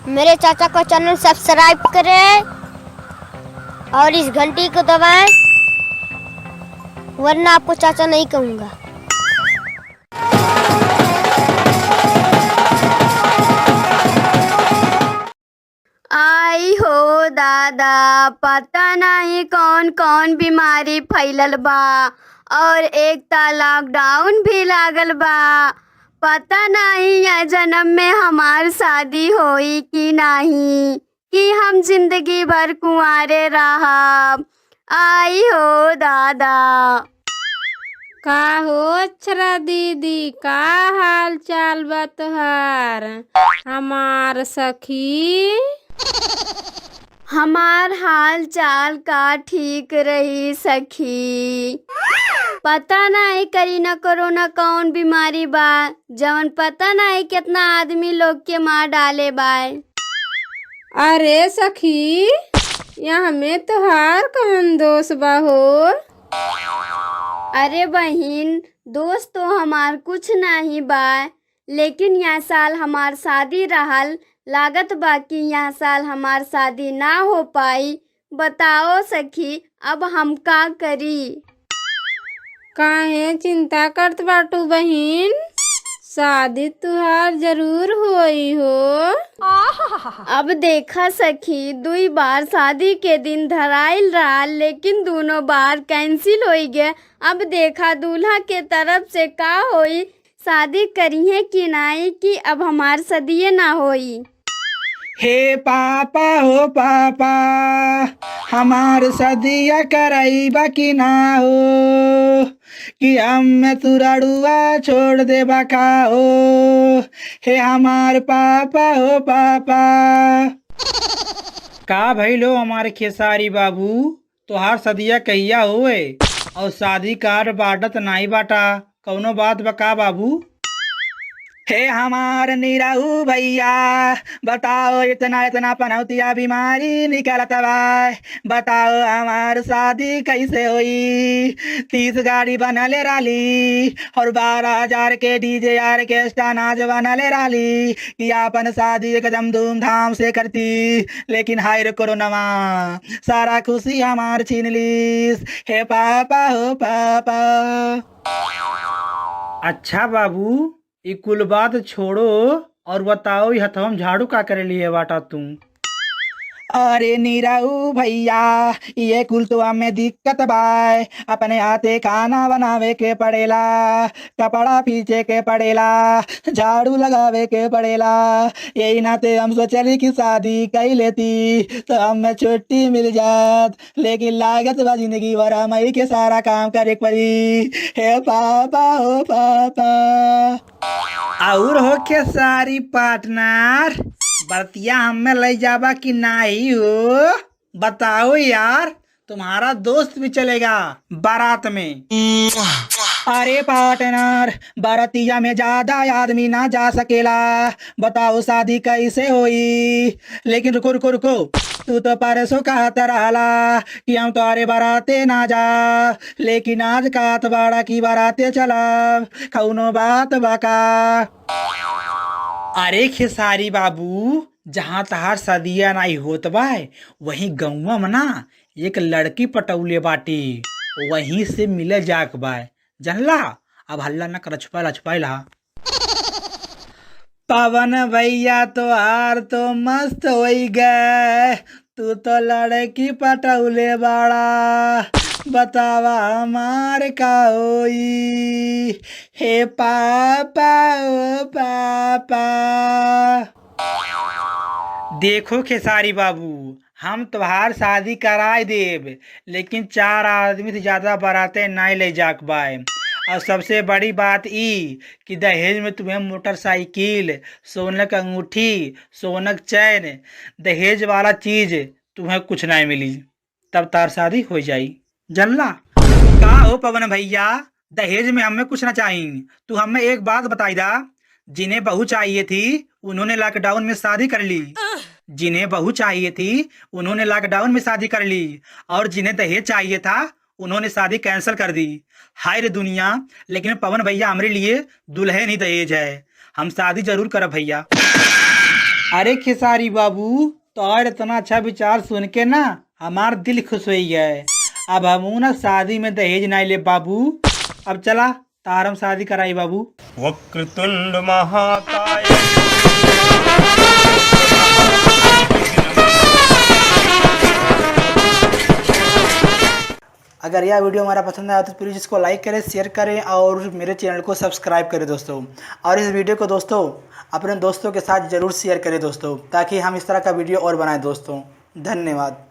मेरे चाचा को चैनल सब्सक्राइब करें और इस घंटी को दबाएं, वरना आपको चाचा नहीं कहूँगा। आई हो दादा, पता नहीं कौन कौन बीमारी फैलल बा और एक ता लॉकडाउन भी लागल बा। पता नहीं यह जन्म में हमार शादी होई कि नहीं, कि हम जिंदगी भर कुंवारे रहब। आई हो दादा। का हो अक्षरा दीदी, का हाल चाल बा तोहार हमार सखी? हमार हाल चाल का ठीक रही सखी। पता नहीं करीना कोरोना कौन बीमारी बा, जवन पता नहीं कितना आदमी लोग के मार डाले बा। अरे सखी, यहाँ में तोहार कौन दोष बा हो? अरे बहिन, दोस्त तो हमार कुछ नहीं बा, लेकिन यह साल हमार शादी रहल, लागत बा कि यह साल हमार शादी ना हो पाई। बताओ सखी, अब हम का करी? काहे चिंता करत बाटू बहिन, शादी तुहार जरूर होई हो। अब देखा सखी, 2 बार शादी के दिन धराइल रहा, लेकिन दोनों बार कैंसिल हो गए। अब देखा दूल्हा के तरफ से का होई, शादी करिए कि नहीं, कि अब हमार शादी ना होई। हे पापा हो पापा, हमार सदिया कराइबा कि ना हो, कि हम तुरड़ुआ छोड़ देबा का हो। हे हमार पापा हो पापा। का भइलो हमारे खेसारी बाबू, तोहार सदिया कहिया होए और शादी कार्ड बाटत नाही बाटा, कौनो बात बका बाबू? हे हमार निराहू भैया, बताओ इतना इतना पनौतिया बीमारी निकलत बा, बताओ हमार शादी कैसे होई। 30 गाड़ी बनले राली और 12,000 के डीजे ऑर्केस्ट्रा नाच बनले राली, कि अपन शादी एकदम धूमधाम से करती, लेकिन हाय रे कोरोनावा सारा खुशी हमार छीन लीस। हे पापा हो पापा। अच्छा बाबू, ये कुल बात छोड़ो और बताओ ये हथवम झाड़ू का करे लिए बाटा तुम? अरे नीराऊ भैया, ये कुल तो हमें दिक्कत बाय, अपने हाथे खाना बनावे के पड़ेला, कपड़ा पीछे के पड़ेला, झाड़ू लगावे के पड़ेला। यही नाते हम सोचली कि शादी कर लेती तो हमें छुट्टी मिल जात, लेकिन लागत बा जिंदगी भर हम ही के सारा काम करे पड़ी। हे पापा हो पापा। और हो के सारी पार्टनर, बरतिया हमें ले जाबा कि नहीं हो? बताओ यार, तुम्हारा दोस्त भी चलेगा बारात में। अरे पार्टनर, बारातिया में ज्यादा आदमी ना जा सकेला, बताओ शादी कैसे होई? लेकिन रुको रुको रुको, तू तो परसों कहत रहला कि हम तुम्हारे बाराते ना जा, लेकिन आज कहत बाड़ा की बाराते चला, कौनो बात बका? अरे खेसारी बाबू, जहाँ तहार सदिया नहीं होत बा, वहीं गौवा में ना एक लड़की पटौले बाटी, वहीं से मिले जाक बा, जानला? अब हल्ला न कर, छुपाइला। पवन भैया तो हार तो मस्त हो गए, तू तो लड़की पटौले बाड़ा, बतावा हमार का होई। हे पापा ओ पापा। देखो खेसारी बाबू, हम तुम्हार शादी कराए देब, लेकिन 4 आदमी से ज्यादा बाराते नहीं ले जाक बाए। और सबसे बड़ी बात ई कि दहेज में तुम्हें मोटरसाइकिल, सोनक अंगूठी, सोनक चैन, दहेज वाला चीज तुम्हें कुछ नहीं मिली, तब तार शादी हो जाई, जानला? का हो पवन भैया, दहेज में हमें कुछ ना चाहिए। तू हमें एक बात बताई दा, जिन्हें बहू चाहिए थी उन्होंने लॉकडाउन में शादी कर ली, जिन्हें बहू चाहिए थी उन्होंने लॉकडाउन में शादी कर ली, और जिन्हें दहेज चाहिए था उन्होंने शादी कैंसिल कर दी। हाय रे दुनिया, लेकिन पवन भैया हमारे लिए दुल्हन ही दहेज है, हम शादी जरूर करब भैया। अरे खेसारी बाबू, तोहर इतना अच्छा विचार सुन के ना हमार दिल खुश हो गया है। अब हम ना शादी में दहेज नहीं ले बाबू। अब चला तारम शादी कराई बाबू। वक्रतुंड महाकाय। अगर यह वीडियो हमारा पसंद आया तो प्लीज़ इसको लाइक करें, शेयर करें और मेरे चैनल को सब्सक्राइब करें दोस्तों। और इस वीडियो को दोस्तों अपने दोस्तों के साथ ज़रूर शेयर करें दोस्तों, ताकि हम इस तरह का वीडियो और बनाएं दोस्तों। धन्यवाद।